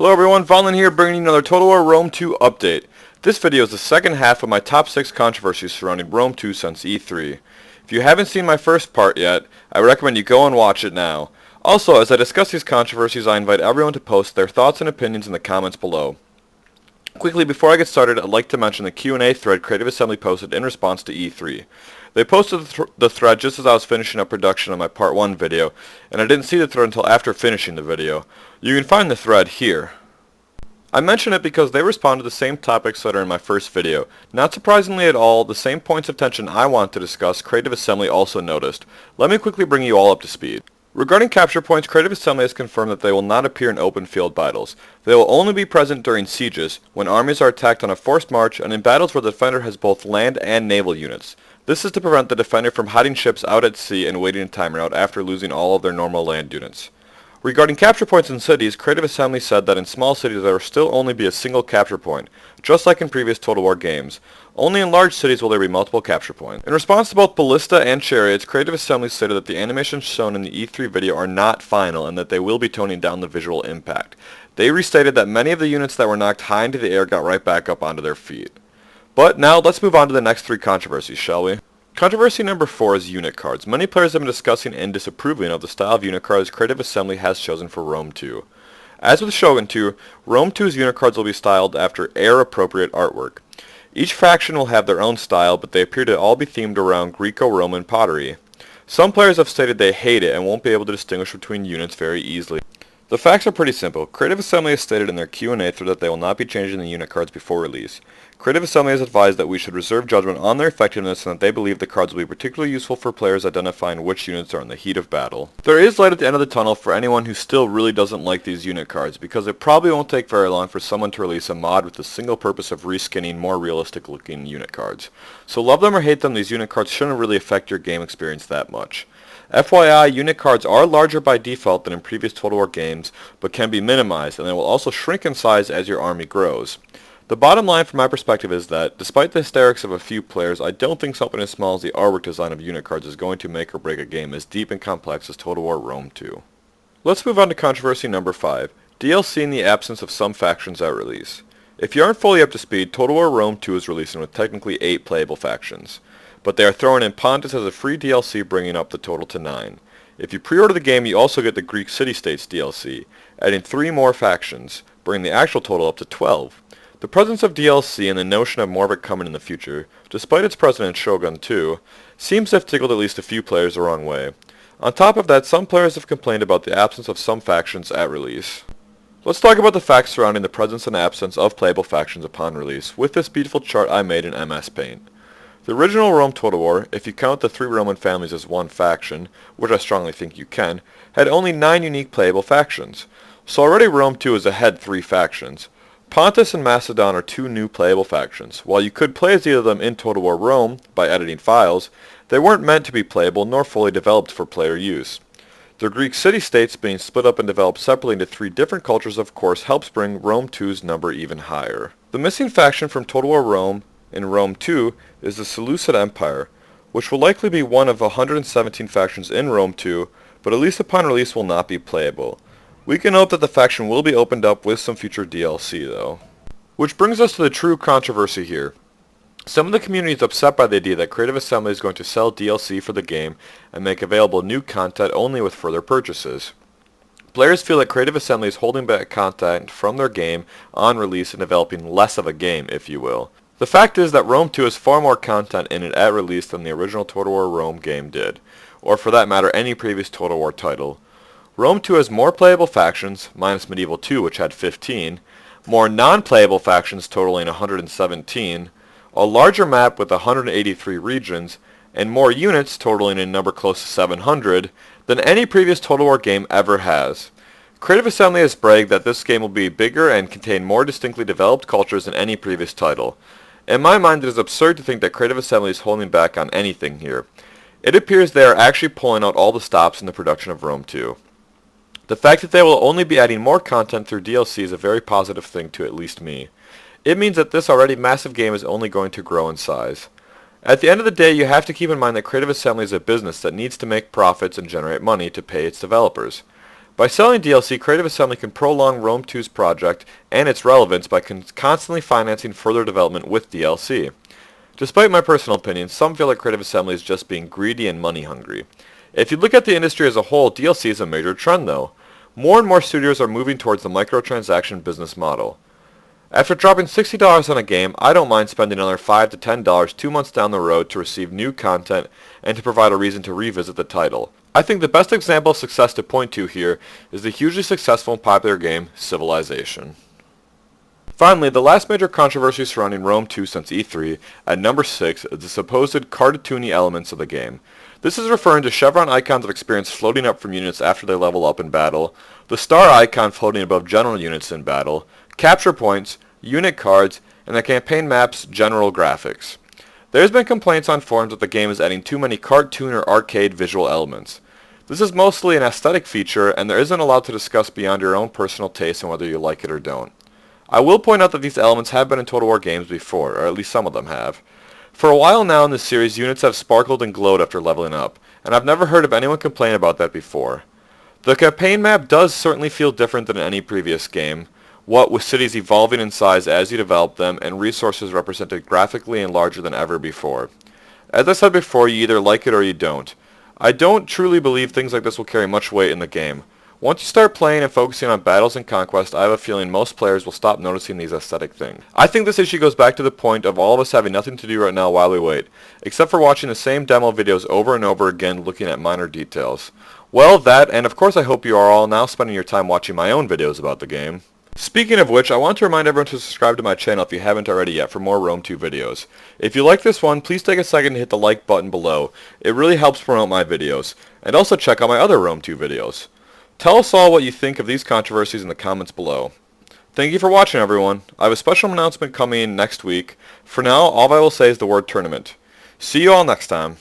Hello everyone, vonlin here bringing you another Total War Rome 2 update. This video is the second half of my top 6 controversies surrounding Rome 2 since E3. If you haven't seen my first part yet, I recommend you go and watch it now. Also, as I discuss these controversies, I invite everyone to post their thoughts and opinions in the comments below. Quickly, before I get started, I'd like to mention the Q&A thread Creative Assembly posted in response to E3. They posted the thread just as I was finishing up production on my part 1 video, and I didn't see the thread until after finishing the video. You can find the thread here. I mention it because they respond to the same topics that are in my first video. Not surprisingly at all, the same points of tension I want to discuss, Creative Assembly also noticed. Let me quickly bring you all up to speed. Regarding capture points, Creative Assembly has confirmed that they will not appear in open field battles. They will only be present during sieges, when armies are attacked on a forced march, and in battles where the defender has both land and naval units. This is to prevent the defender from hiding ships out at sea and waiting a timeout after losing all of their normal land units. Regarding capture points in cities, Creative Assembly said that in small cities there will still only be a single capture point, just like in previous Total War games. Only in large cities will there be multiple capture points. In response to both ballista and chariots, Creative Assembly stated that the animations shown in the E3 video are not final and that they will be toning down the visual impact. They restated that many of the units that were knocked high into the air got right back up onto their feet. But now let's move on to the next 3 controversies, shall we? Controversy number 4 is unit cards. Many players have been discussing and disapproving of the style of unit cards Creative Assembly has chosen for Rome 2. As with Shogun 2, Rome 2's unit cards will be styled after heir-appropriate artwork. Each faction will have their own style, but they appear to all be themed around Greco-Roman pottery. Some players have stated they hate it and won't be able to distinguish between units very easily. The facts are pretty simple. Creative Assembly has stated in their Q&A thread that they will not be changing the unit cards before release. Creative Assembly has advised that we should reserve judgment on their effectiveness and that they believe the cards will be particularly useful for players identifying which units are in the heat of battle. There is light at the end of the tunnel for anyone who still really doesn't like these unit cards, because it probably won't take very long for someone to release a mod with the single purpose of reskinning more realistic looking unit cards. So love them or hate them, these unit cards shouldn't really affect your game experience that much. FYI, unit cards are larger by default than in previous Total War games, but can be minimized, and they will also shrink in size as your army grows. The bottom line from my perspective is that, despite the hysterics of a few players, I don't think something as small as the artwork design of unit cards is going to make or break a game as deep and complex as Total War Rome 2. Let's move on to controversy number 5, DLC in the absence of some factions at release. If you aren't fully up to speed, Total War Rome 2 is releasing with technically 8 playable factions, but they are throwing in Pontus as a free DLC, bringing up the total to 9. If you pre-order the game, you also get the Greek City-States DLC, adding 3 more factions, bringing the actual total up to 12. The presence of DLC and the notion of more of it coming in the future, despite its presence in Shogun 2, seems to have tickled at least a few players the wrong way. On top of that, some players have complained about the absence of some factions at release. Let's talk about the facts surrounding the presence and absence of playable factions upon release, with this beautiful chart I made in MS Paint. The original Rome Total War, if you count the 3 Roman families as one faction, which I strongly think you can, had only 9 unique playable factions. So already Rome 2 is ahead 3 factions. Pontus and Macedon are 2 new playable factions. While you could play as either of them in Total War Rome by editing files, they weren't meant to be playable nor fully developed for player use. The Greek city-states being split up and developed separately into 3 different cultures of course helps bring Rome 2's number even higher. The missing faction from Total War Rome in Rome 2 is the Seleucid Empire, which will likely be one of 117 factions in Rome 2, but at least upon release will not be playable. We can hope that the faction will be opened up with some future DLC though. Which brings us to the true controversy here. Some of the community is upset by the idea that Creative Assembly is going to sell DLC for the game and make available new content only with further purchases. Players feel that Creative Assembly is holding back content from their game on release and developing less of a game, if you will. The fact is that Rome 2 has far more content in it at release than the original Total War Rome game did, or for that matter any previous Total War title. Rome 2 has more playable factions, minus Medieval 2 which had 15, more non-playable factions totaling 117, a larger map with 183 regions, and more units totaling a number close to 700 than any previous Total War game ever has. Creative Assembly has bragged that this game will be bigger and contain more distinctly developed cultures than any previous title. In my mind, it is absurd to think that Creative Assembly is holding back on anything here. It appears they are actually pulling out all the stops in the production of Rome 2. The fact that they will only be adding more content through DLC is a very positive thing to at least me. It means that this already massive game is only going to grow in size. At the end of the day, you have to keep in mind that Creative Assembly is a business that needs to make profits and generate money to pay its developers. By selling DLC, Creative Assembly can prolong Rome 2's project and its relevance by constantly financing further development with DLC. Despite my personal opinion, some feel like Creative Assembly is just being greedy and money hungry. If you look at the industry as a whole, DLC is a major trend though. More and more studios are moving towards the microtransaction business model. After dropping $60 on a game, I don't mind spending another $5 to $10 2 months down the road to receive new content and to provide a reason to revisit the title. I think the best example of success to point to here is the hugely successful and popular game, Civilization. Finally, the last major controversy surrounding Rome 2 since E3, at number 6, is the supposed cartoony elements of the game. This is referring to chevron icons of experience floating up from units after they level up in battle, the star icon floating above general units in battle, capture points, unit cards, and the campaign map's general graphics. There has been complaints on forums that the game is adding too many cartoon or arcade visual elements. This is mostly an aesthetic feature, and there isn't a lot to discuss beyond your own personal taste and whether you like it or don't. I will point out that these elements have been in Total War games before, or at least some of them have. For a while now in this series, units have sparkled and glowed after leveling up, and I've never heard of anyone complain about that before. The campaign map does certainly feel different than any previous game, what with cities evolving in size as you develop them, and resources represented graphically and larger than ever before. As I said before, you either like it or you don't. I don't truly believe things like this will carry much weight in the game. Once you start playing and focusing on battles and conquest, I have a feeling most players will stop noticing these aesthetic things. I think this issue goes back to the point of all of us having nothing to do right now while we wait, except for watching the same demo videos over and over again looking at minor details. Well, that, and of course I hope you are all now spending your time watching my own videos about the game. Speaking of which, I want to remind everyone to subscribe to my channel if you haven't already yet for more Rome 2 videos. If you like this one, please take a second to hit the like button below. It really helps promote my videos. And also check out my other Rome 2 videos. Tell us all what you think of these controversies in the comments below. Thank you for watching, everyone. I have a special announcement coming next week. For now, all I will say is the word tournament. See you all next time.